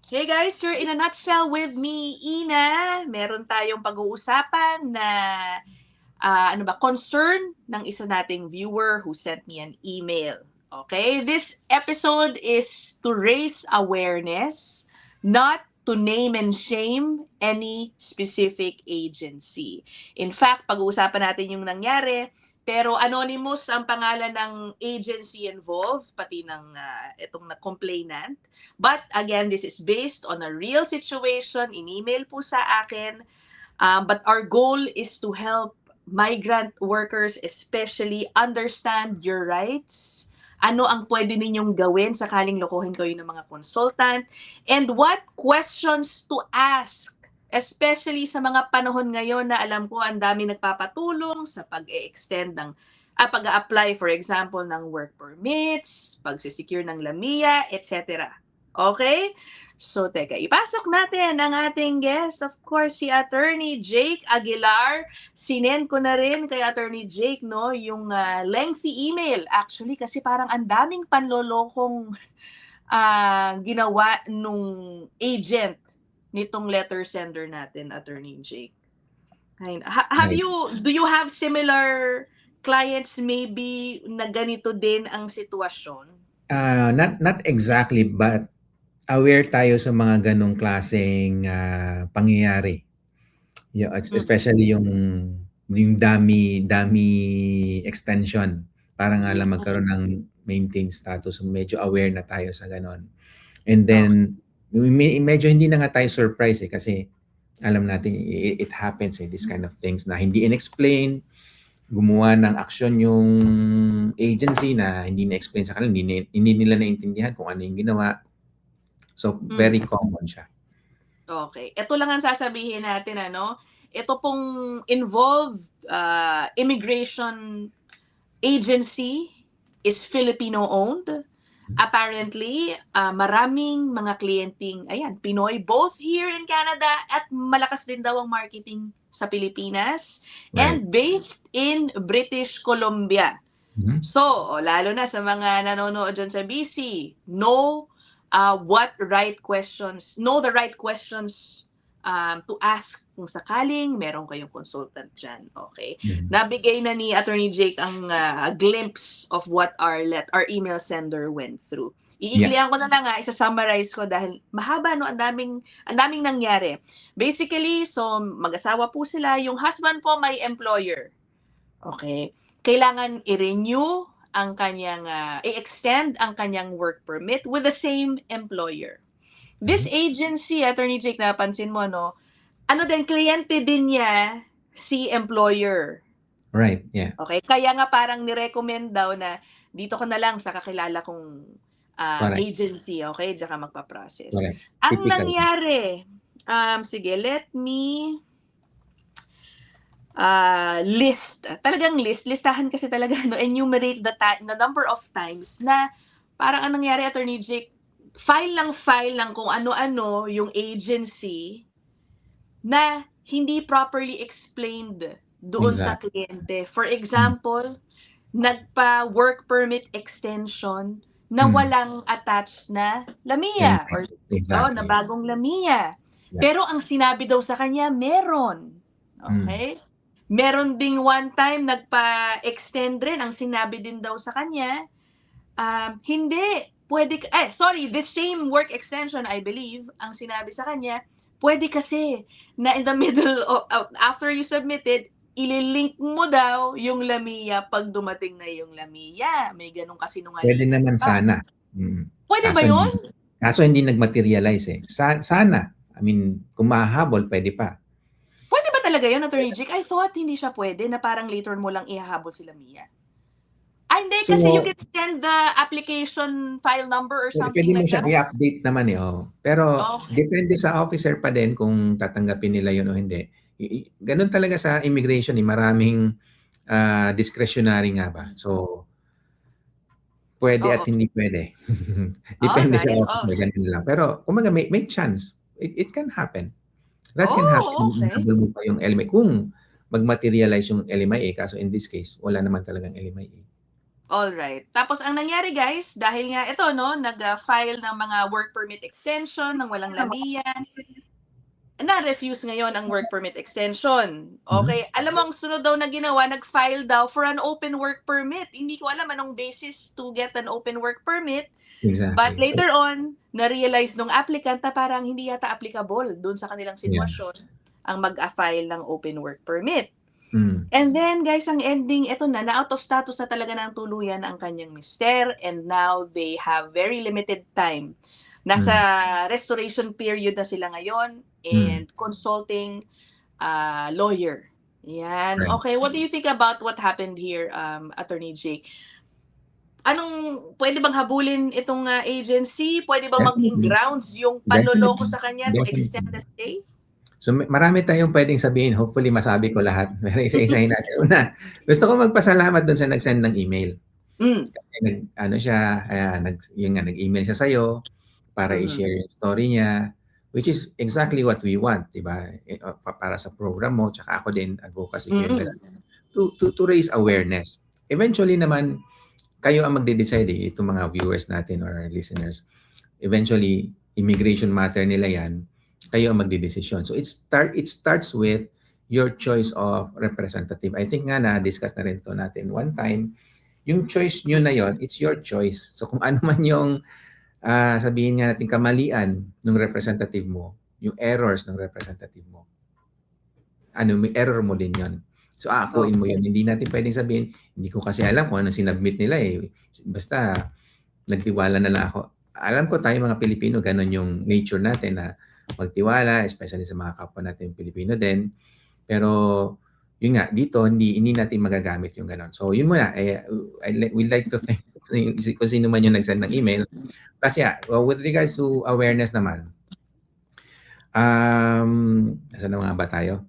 Hey guys, you're in a nutshell with me, Ina. Meron tayong pag-uusapan na concern ng isa nating viewer who sent me an email. Okay, this episode is to raise awareness, not to name and shame any specific agency. In fact, pag-uusapan natin yung nangyari, pero anonymous ang pangalan ng agency involved, pati ng itong na-complainant. But again, this is based on a real situation. In-email po sa akin. But our goal is to help migrant workers especially understand your rights. Ano ang pwede ninyong gawin sakaling lokohin kayo ng mga consultant. And what questions to ask. Especially sa mga panahon ngayon na alam ko ang dami nagpapatulong sa pag-extend ng pag-apply for example ng work permits, pag-secure ng LAMIA, etc. Okay? So, teka, ipasok natin ang ating guest. Of course, si Attorney Jake Aguilar. Sinend ko na rin kay Attorney Jake, no, yung lengthy email. Actually, kasi parang ang daming panlolokong ginawa nung agent nitong letter sender natin, Attorney Jake. Do you have similar clients maybe na ganito din ang sitwasyon? Not exactly, but aware tayo sa mga ganong klaseng pangyayari. Yeah, especially yung dami extension para nga lang magkaroon ng maintained status. Medyo aware na tayo sa ganon. And then medyo hindi na nga tayo surprise kasi alam natin it happens this kind of things na hindi inexplain, gumawa ng aksyon yung agency na hindi na-explain sa kanila, hindi nila naintindihan kung ano yung ginawa. So, very common siya. Okay. Ito lang ang sasabihin natin, ito pong involved immigration agency is Filipino-owned. Apparently, maraming mga klienting, Pinoy, both here in Canada at malakas din daw ang marketing sa Pilipinas, right, and based in British Columbia. Mm-hmm. So, lalo na sa mga nanonood dyan sa BC, know the right questions to ask kung sakaling meron kayong consultant dyan. Okay? Mm-hmm. Nabigay na ni Attorney Jake ang glimpse of what our email sender went through. Iiklihan ko na lang isa-summarize ko dahil mahaba, no, ang daming nangyari. Basically, so mag-asawa po sila, yung husband po may employer. Okay? Kailangan i-renew ang kanyang i-extend ang kanyang work permit with the same employer. This agency, Attorney Jake, napansin mo, no, kliyente din niya si employer. Right, yeah. Okay, kaya nga parang ni-recommend daw na dito ko na lang sa kakilala kong agency, okay, diyan ka magpa-process. Correct. Ang nangyari, sige, let me listahan kasi talaga, no, enumerate the number of times na parang anong nangyari, Attorney Jake, file lang kung ano-ano yung agency na hindi properly explained doon sa kliyente. For example, nagpa-work permit extension na walang attached na LAMIA or na bagong LAMIA. Yeah. Pero ang sinabi daw sa kanya, meron. Okay? Meron ding one time nagpa-extend rin, ang sinabi din daw sa kanya, hindi, pwede, the same work extension, I believe, ang sinabi sa kanya, pwede kasi na in the middle of, after you submitted, ililink mo daw yung LAMIA pag dumating na yung LAMIA. May ganun kasinungalingan. Pwede naman sana. Pwede ba yun? Kaso hindi nag-materialize Sana. I mean, kung mahahabol, pwede pa. Pwede ba talaga yun, Attorney Jake? I thought hindi siya pwede na parang later mo lang ihahabol si LAMIA. Hindi, kasi you can send the application file number or something pwede like that. Pwede mo siya i-update naman Pero depende sa officer pa din kung tatanggapin nila yun o hindi. Ganun talaga sa immigration, maraming discretionary nga ba. So, pwede at hindi pwede. Depende sa officer, ganun lang. Pero, kumaga, may chance. It can happen. That can happen. Okay. Mo pa yung LMIA. Kung mag-materialize yung LMIA, kaso in this case, wala naman talagang LMIA. Alright. Tapos ang nangyari guys, dahil nga ito 'no, nag-file ng mga work permit extension ng walang lamian, na-refuse ngayon ang work permit extension. Mhm. Okay, alam mo ang sunod daw na ginawa, nag-file daw for an open work permit. Hindi ko alam anong basis to get an open work permit, but Exactly. So, later on, na-realize nung applicant na parang hindi yata applicable dun sa kanilang yeah. sitwasyon ang mag-a-file ng open work permit. Mm. And then guys, ang ending, eto na out of status na talaga ng tuluyan ang kanyang mister, and now they have very limited time. Nasa restoration period na sila ngayon and consulting lawyer. Yan. Right. Okay, what do you think about what happened here, Attorney Jake? Pwede bang habulin itong agency? Pwede bang maging Definitely. grounds yung panloloko Definitely. sa kanya to Definitely. extend the stay? So marami tayong pwedeng sabihin. Hopefully masabi ko lahat. Pero isa-isahin natin. Una, gusto ko magpasalamat dun sa nag-send ng email. Kasi nag-email siya sa'yo para i-share yung story niya, which is exactly what we want, di ba? Para sa program mo, tsaka ako din, advocacy ko yun, to raise awareness. Eventually naman, kayo ang magde-decide itong mga viewers natin or listeners. Eventually, immigration matter nila yan, kayo ang magdedesisyon. So it starts with your choice of representative. I think nga na-discuss na rin to natin one time. Yung choice nyo na yon, it's your choice. So kung ano man yung sabihin nga natin kamalian ng representative mo, yung errors ng representative mo, may error mo din yon. So aakuin mo yun. Hindi natin pwedeng sabihin, hindi ko kasi alam kung anong sinubmit nila eh. Basta nagtiwala na lang ako. Alam ko tayo mga Pilipino, ganun yung nature natin na magtiwala, especially sa mga kapwa natin Pilipino din. Pero yun nga, dito hindi natin magagamit yung ganun. So yun muna, we'd like to thank kung sino man yung nag-send ng email. Kasi with regards to awareness naman, saan na nga ba tayo?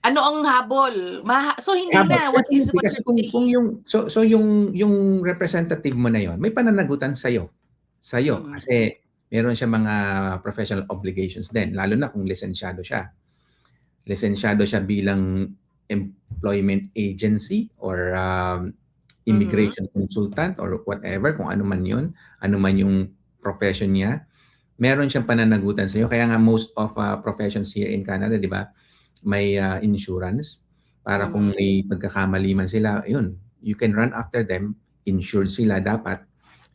Ano ang habol? So hindi habol. na. What is Kasi kung yung representative mo na yon, may pananagutan sa'yo. Kasi meron siya mga professional obligations din, lalo na kung lisensyado siya. Lisensyado siya bilang employment agency or immigration consultant or whatever, kung ano man yun, ano man yung profession niya, meron siyang pananagutan sa iyo. Kaya nga most of professions here in Canada, di ba, may insurance para kung may pagkakamali man sila, yun, you can run after them, insured sila dapat.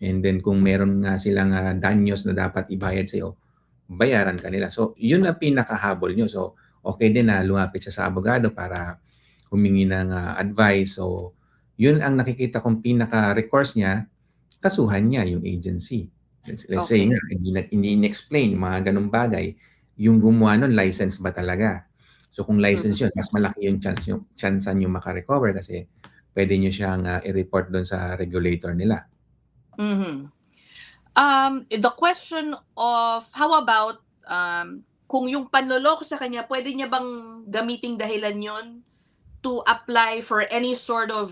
And then kung meron nga silang danyos na dapat ibayad sa iyo, bayaran kanila. So yun ang pinakahabol nyo. So okay din na lumapit siya sa abogado para humingi ng advice. So yun ang nakikita kong pinaka-recourse niya, kasuhan niya yung agency. Let's say nga, hindi in-explain mga ganung bagay. Yung gumawa nun, license ba talaga? So kung license yun, mas malaki yung chance nyo makarecover kasi pwede nyo siyang i-report doon sa regulator nila. The question of how about kung yung panloloko sa kanya, pwede niya bang gamiting dahilan yon to apply for any sort of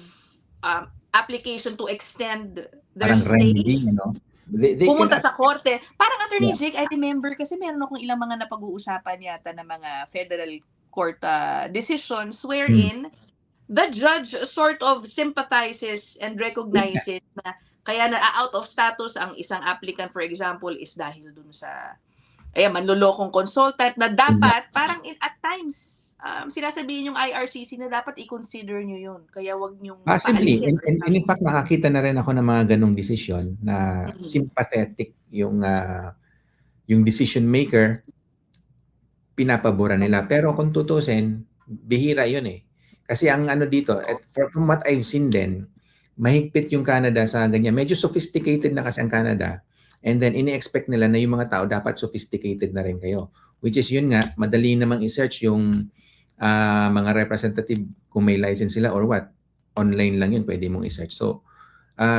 application to extend their stay? Remedy, no? Pumunta sa korte. Parang Attorney Jake, I remember kasi meron akong ilang mga napag-uusapan yata ng mga federal court decisions wherein the judge sort of sympathizes and recognizes na kaya na out of status ang isang applicant, for example, is dahil dun sa manlolokong consultant na dapat, parang at times, sinasabihin yung IRCC na dapat i-consider nyo yun. Kaya wag nyong possibly. And in fact, nakakita na rin ako ng mga ganong desisyon na sympathetic yung decision maker, pinapabura nila. Pero kung tutusin, bihira yun eh. Kasi ang dito, from what I've seen din, mahigpit yung Canada sa ganyan. Medyo sophisticated na kasi ang Canada. And then, ini-expect nila na yung mga tao dapat sophisticated na rin kayo. Which is yun nga, madali namang i-search yung mga representative kung may license sila or what. Online lang yun, pwede mong i-search. So,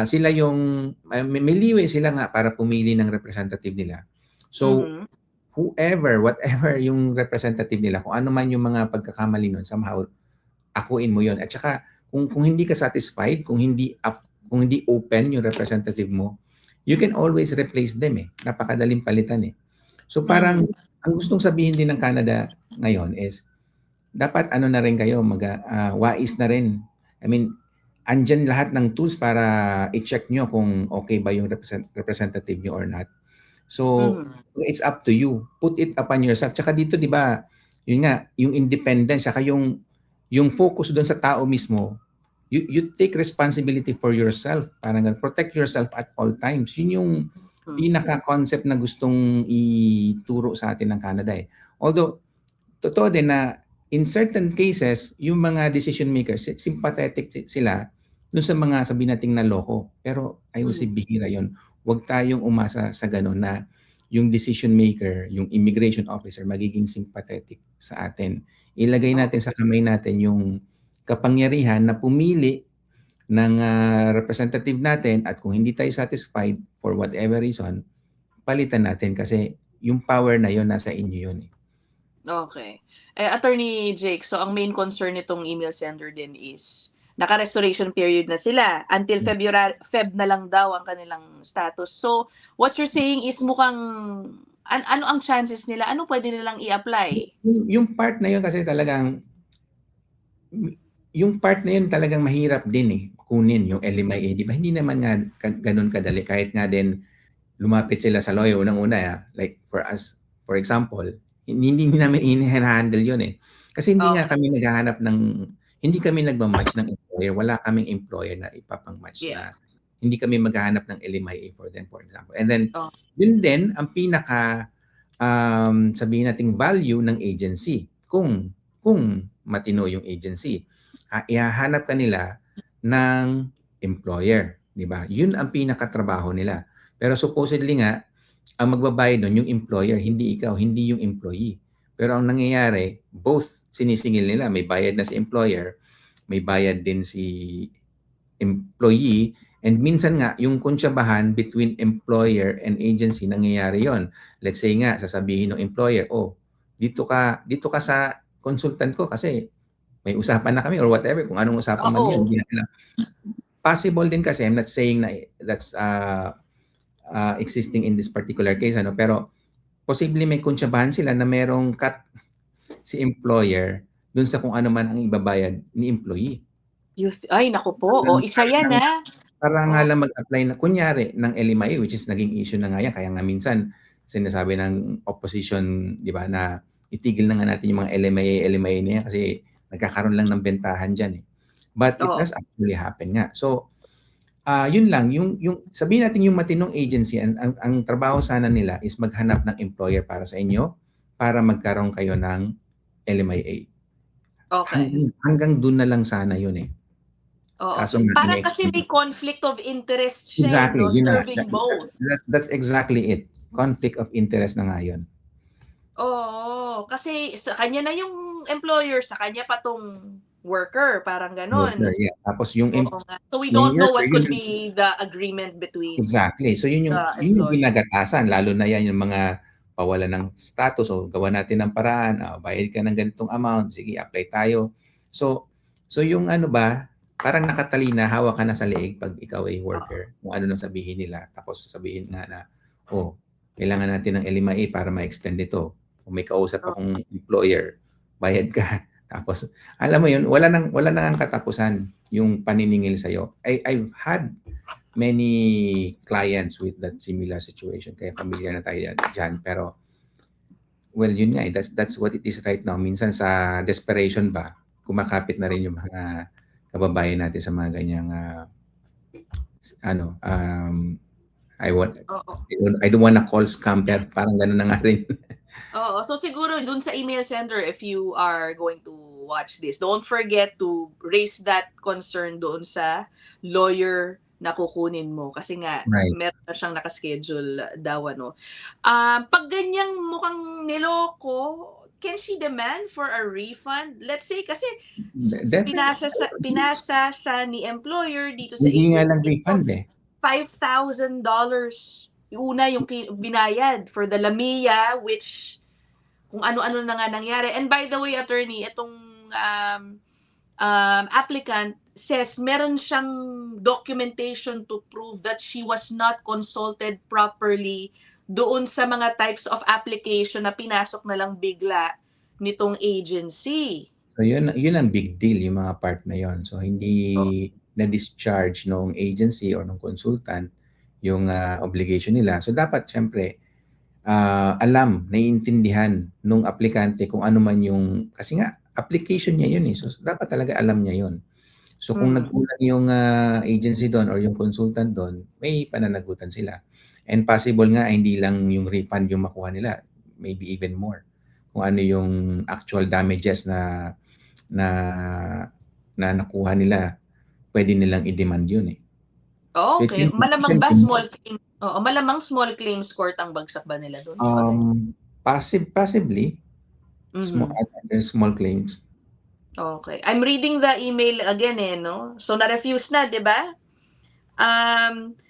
sila yung, may leeway sila nga para pumili ng representative nila. So, whatever yung representative nila, kung ano man yung mga pagkakamali nun, somehow, akuin mo yun. At saka, kung hindi ka satisfied, kung hindi open yung representative mo, you can always replace them eh. Napakadaling palitan eh. So parang, ang gustong sabihin din ng Canada ngayon is, dapat na rin kayo, wais na rin. I mean, andyan lahat ng tools para i-check nyo kung okay ba yung representative nyo or not. So, it's up to you. Put it upon yourself. Tsaka dito, di ba, yun nga, yung independence, tsaka yung focus doon sa tao mismo, you take responsibility for yourself. Parang protect yourself at all times. Yun yung pinaka-concept na gustong ituro sa atin ng Canada eh. Although, totoo din na in certain cases, yung mga decision makers, sympathetic sila dun sa mga sabihin nating naloko. Pero ayaw si bihira yon. Huwag tayong umasa sa ganun na yung decision maker, yung immigration officer, magiging sympathetic sa atin. Ilagay natin sa kamay natin yung kapangyarihan na pumili ng representative natin at kung hindi tayo satisfied for whatever reason, palitan natin kasi yung power na yon nasa inyo yun eh. Okay. Attorney Jake, so ang main concern nitong email sender din is naka-restoration period na sila. Until Feb na lang daw ang kanilang status. So, what you're saying is mukhang ano ang chances nila? Ano pwede nilang i-apply? Yung part na yun kasi talagang talagang mahirap din eh kunin yung LMIA. Di ba? Hindi naman nga ganun kadali. Kahit nga din lumapit sila sa lawyer unang-una. Like for us, for example, hindi namin in-handle yun eh. Kasi hindi nga kami naghahanap hindi kami nagmamatch ng employer. Wala kaming employer na ipapang-match na hindi kami maghahanap ng LMIA for them, for example. And then, yun din ang pinaka, sabihin nating value ng agency. Kung matino yung agency, ihahanap ka nila ng employer. Di ba? Yun ang pinakatrabaho nila. Pero supposedly nga, ang magbabayad nun yung employer, hindi ikaw, hindi yung employee. Pero ang nangyayari, both sinisingil nila. May bayad na si employer, may bayad din si employee, and minsan nga, yung kunsyabahan between employer and agency, nangyayari yon. Let's say nga, sasabihin ng employer, dito ka sa consultant ko kasi may usapan na kami or whatever, kung anong usapan man yun. Hindi na alam. Possible din kasi, I'm not saying na that's existing in this particular case, pero posible may kunsyabahan sila na merong cut si employer dun sa kung ano man ang ibabayad ni employee. Ay, naku po. Isa yan Para nga lang mag-apply na, kunyari, ng LMIA, which is naging issue na nga yan. Kaya nga minsan, sinasabi ng opposition, di ba, na itigil na nga natin yung mga LMIA niya kasi nagkakaroon lang ng bentahan dyan eh. But it does actually happen nga. So, yun lang, yung sabihin natin yung matinong agency, ang trabaho sana nila is maghanap ng employer para sa inyo para magkaroon kayo ng LMIA. Okay. Hanggang dun na lang sana yun eh. Kaso parang kasi may conflict of interest siya, exactly, no? Serving both. That's exactly it. Conflict of interest na nga yun. Oo, kasi sa kanya na yung employer, sa kanya pa tong worker, parang ganon. Yeah. Tapos yung so we don't know what could be the agreement between. Exactly. So yun yung ginagatasan, lalo na yan yung mga pawalan ng status o gawa natin ng paraan, bayad ka ng ganitong amount, sige, apply tayo. So yung parang nakatalina, hawak ka na sa leeg pag ikaw ay worker, kung ano nang sabihin nila. Tapos sabihin nga na, kailangan natin ng LMIA para ma-extend ito. Kung may kausap akong employer, bayad ka. Tapos, alam mo yun, wala nang ang katapusan yung paniningil sa'yo. I've had many clients with that similar situation. Kaya familiar na tayo dyan. Pero, well, yun nga, that's what it is right now. Minsan sa desperation ba, kumakapit na rin yung mga kababayan natin sa mga ganyang I don't wanna call scamper, parang gano'n na nga rin. So siguro dun sa email sender, if you are going to watch this, don't forget to raise that concern doon sa lawyer na kukunin mo kasi nga meron na siyang nakaschedule daw pag ganyang mukhang niloko, can she demand for a refund? Let's say kasi pinasa siya ni employer dito sa agency. Hindi nga lang refund $5,000 yung una yung binayad for the LMIA, which kung ano-ano na nga nangyari. And by the way, attorney, itong applicant says meron siyang documentation to prove that she was not consulted properly doon sa mga types of application na pinasok na lang bigla nitong agency. So yun ang big deal, yung mga part na yon. So hindi na-discharge ng agency or ng consultant yung obligation nila. So dapat syempre alam, naiintindihan nung aplikante kung ano man yung, kasi nga application niya yun eh. So dapat talaga alam niya yun. So kung nagkulang yung agency doon or yung consultant doon, may pananagutan sila. And possible nga hindi lang yung refund yung makuha nila, maybe even more. Kung ano yung actual damages na nakuha nila, pwede nilang i-demand yun eh. So, Okay. Malamang ba small claim? Oo, malamang small claims court ang bagsak ba nila doon? Possibly. Small claims. Okay. I'm reading the email again no? So na-refuse na, 'di ba?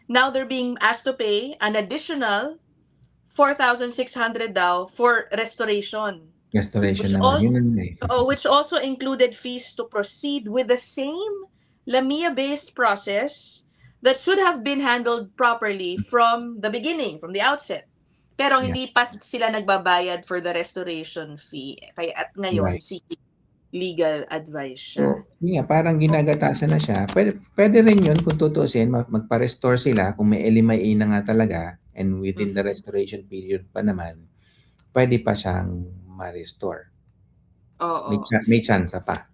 Now they're being asked to pay an additional 4,600 daw for restoration. Restoration naman. Which also included fees to proceed with the same Lamia-based process that should have been handled properly from the beginning, from the outset. Pero hindi pa sila nagbabayad for the restoration fee. Kaya at ngayon, si legal advice siya. So, parang ginagatasan na siya. Pwede rin yun kung tutusin, magpa-restore sila kung may LMIA na nga talaga and within the restoration period pa naman, pwede pa siyang ma-restore. Oo. May chance pa.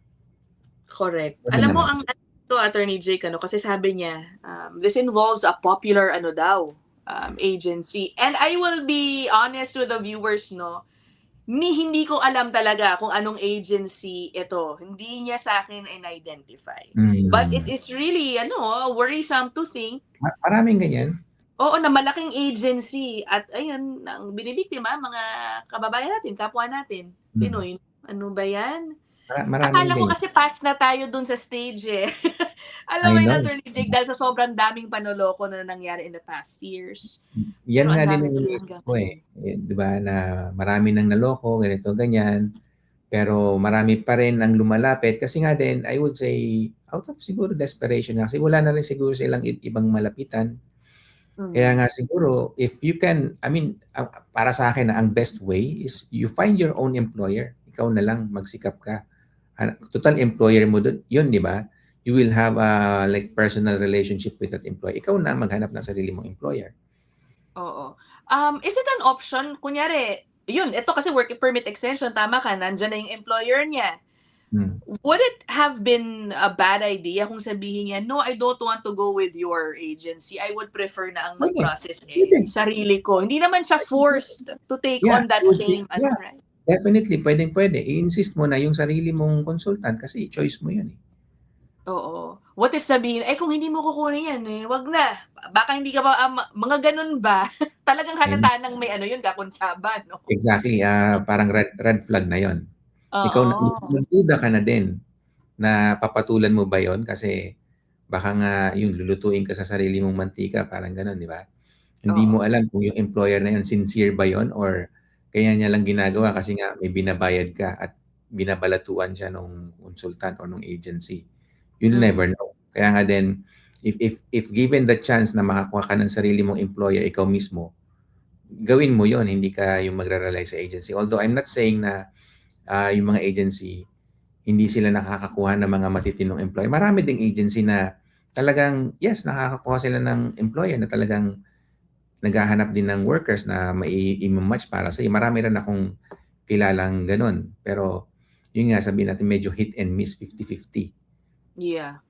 Correct. Alam mo, ang Attorney Jake, kasi sabi niya, this involves a popular agency. And I will be honest with the viewers, hindi ko alam talaga kung anong agency ito. Hindi niya sa akin in-identify. But it is really, worrisome to think. Maraming ganyan. Oo, na malaking agency. At ayun, ang binibiktima, mga kababayan natin, kapwa natin, Pinoy. Ano ba yan? Akala ko kasi pass na tayo dun sa stage eh. Alam mo yun, Attorney Jake, dahil sa sobrang daming panuloko na nangyari in the past years. Yan nga din ang iniisip ko eh. Diba, na marami nang naloko, ganito, ganyan. Pero marami pa rin ang lumalapit. Kasi nga din, I would say, out of siguro desperation. Kasi wala na rin siguro silang ibang malapitan. Kaya nga siguro, if you can, para sa akin, ang best way is you find your own employer. Ikaw na lang, magsikap ka. Total employer mo doon, yun, di ba? You will have a personal relationship with that employer. Ikaw na maghanap ng sarili mong employer. Oo. Is it an option? Kunyari, yun, ito kasi work permit extension, tama ka, nandyan na yung employer niya. Would it have been a bad idea kung sabihin niya, no, I don't want to go with your agency. I would prefer na ang mag-process sarili ko. Hindi naman siya forced to take on that same, right? Definitely, pwede. I-insist mo na yung sarili mong consultant kasi choice mo yun eh. Oo. What if sabihin, kung hindi mo kukunin yan wag na. Baka hindi ka pa, mga ganun ba? Talagang halata ng may yun, kakuntsaba, no? Exactly, parang red flag na yun. Ikaw na, magduda ka na din na papatulan mo ba yon kasi baka nga yung lulutuin ka sa sarili mong mantika, parang ganun, di ba? Hindi mo alam kung yung employer na yun, sincere ba yon or kaya niya lang ginagawa kasi nga may binabayad ka at binabalatuan siya nung consultant o nung agency. You'll never know. Kaya nga din, if given the chance na makakuha ka ng sarili mong employer, ikaw mismo, gawin mo yon, hindi ka yung magre-rely sa agency. Although I'm not saying na yung mga agency, hindi sila nakakakuha ng mga matitinong employer. Marami ding agency na talagang, yes, nakakakuha sila ng employer na talagang naghahanap din ng workers na mai-match para sa iyo. Marami rin akong kilalang ganun. Pero yun nga, sabihin natin medyo hit and miss, 50-50. Yeah.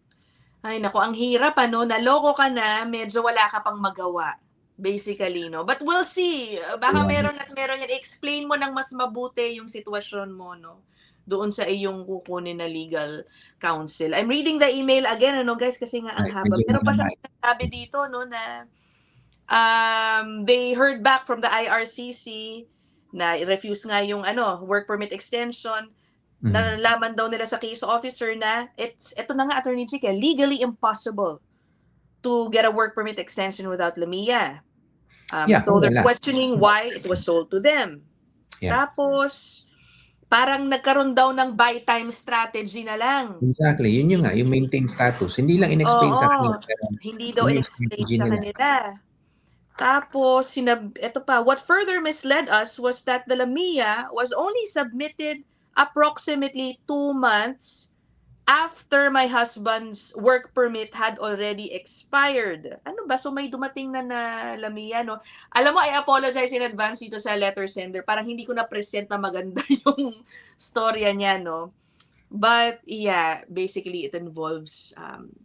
Ay, naku, ang hirap, naloko ka na, medyo wala ka pang magawa. Basically, no? But we'll see. Baka meron yan. Explain mo nang mas mabuti yung sitwasyon mo, no? Doon sa iyong kukunin na legal counsel. I'm reading the email again, guys, kasi nga ang haba. Pero pa siya sinasabi dito, no, na they heard back from the IRCC na refuse nga yung work permit extension. Nalaman daw nila sa case officer na ito na nga, Attorney Jake, legally impossible to get a work permit extension without Lamia. So they're questioning why it was sold to them. Tapos parang nagkaroon daw ng buy time strategy na lang. Exactly. Yun yung nga, yung maintain status. Hindi lang in-explain sa kanila. Hindi daw in-explain sa kanila. Tapos, ito pa, what further misled us was that the Lamia was only submitted approximately 2 months after my husband's work permit had already expired. Ano ba? So may dumating na Lamia, no? Alam mo, I apologize in advance dito sa letter sender. Parang hindi ko na-present na maganda yung storya niya, no? But yeah, basically it involves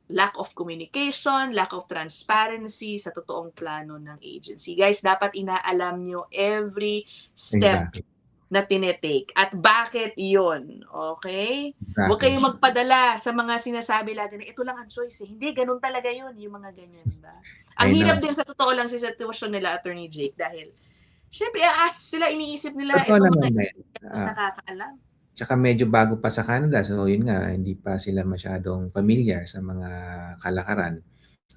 lack of communication, lack of transparency sa totoong plano ng agency. Guys, dapat inaalam nyo every step Exactly. na tinetake at bakit yon, okay? Huwag Exactly. kayong magpadala sa mga sinasabi lagi na ito lang ang choice. Hindi, ganun talaga yun, yung mga ganyan, ba? Ang I hirap know. din sa totoo lang sa sitwasyon nila, Attorney Jake, dahil syempre, sila iniisip nila Totoo itong naman mga din. nakakaalam. Tsaka medyo bago pa sa Canada, so yun nga, hindi pa sila masyadong familiar sa mga kalakaran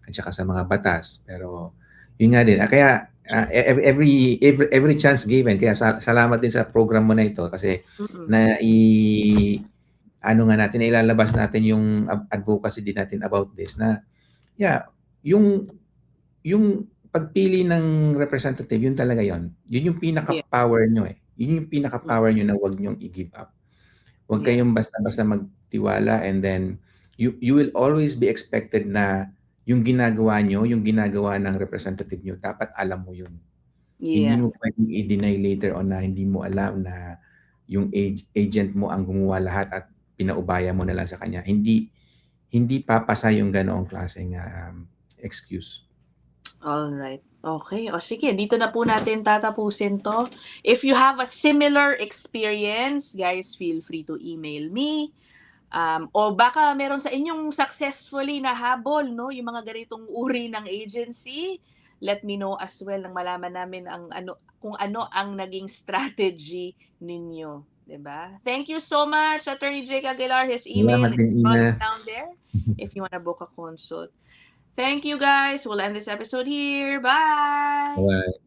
at saka sa mga batas. Pero yun nga din. Kaya every chance given. Kaya salamat din sa program mo na ito kasi na ano nga natin, ilalabas natin yung advocacy din natin about this na yeah, yung pagpili ng representative, yun talaga yun. Yun yung pinaka-power nyo eh. Yun yung pinaka-power nyo na wag nyong i-give up. Huwag kayong basta-basta magtiwala and then you will always be expected na yung ginagawa nyo, yung ginagawa ng representative nyo, dapat alam mo yun. Hindi mo pwedeng i-deny later on na hindi mo alam na yung agent mo ang gumawa lahat at pinaubaya mo na lang sa kanya. Hindi papasa yung ganoong klaseng excuse. Alright. Okay. O sige, dito na po natin tatapusin to. If you have a similar experience, guys, feel free to email me. O baka meron sa inyong successfully nahabol, no? Yung mga ganitong uri ng agency. Let me know as well nang malaman namin kung ano ang naging strategy ninyo. Diba? Thank you so much, Attorney Jake Aguilar. His email Salamat is din, Ina. down there if you wanna book a consult. Thank you, guys. We'll end this episode here. Bye! Bye.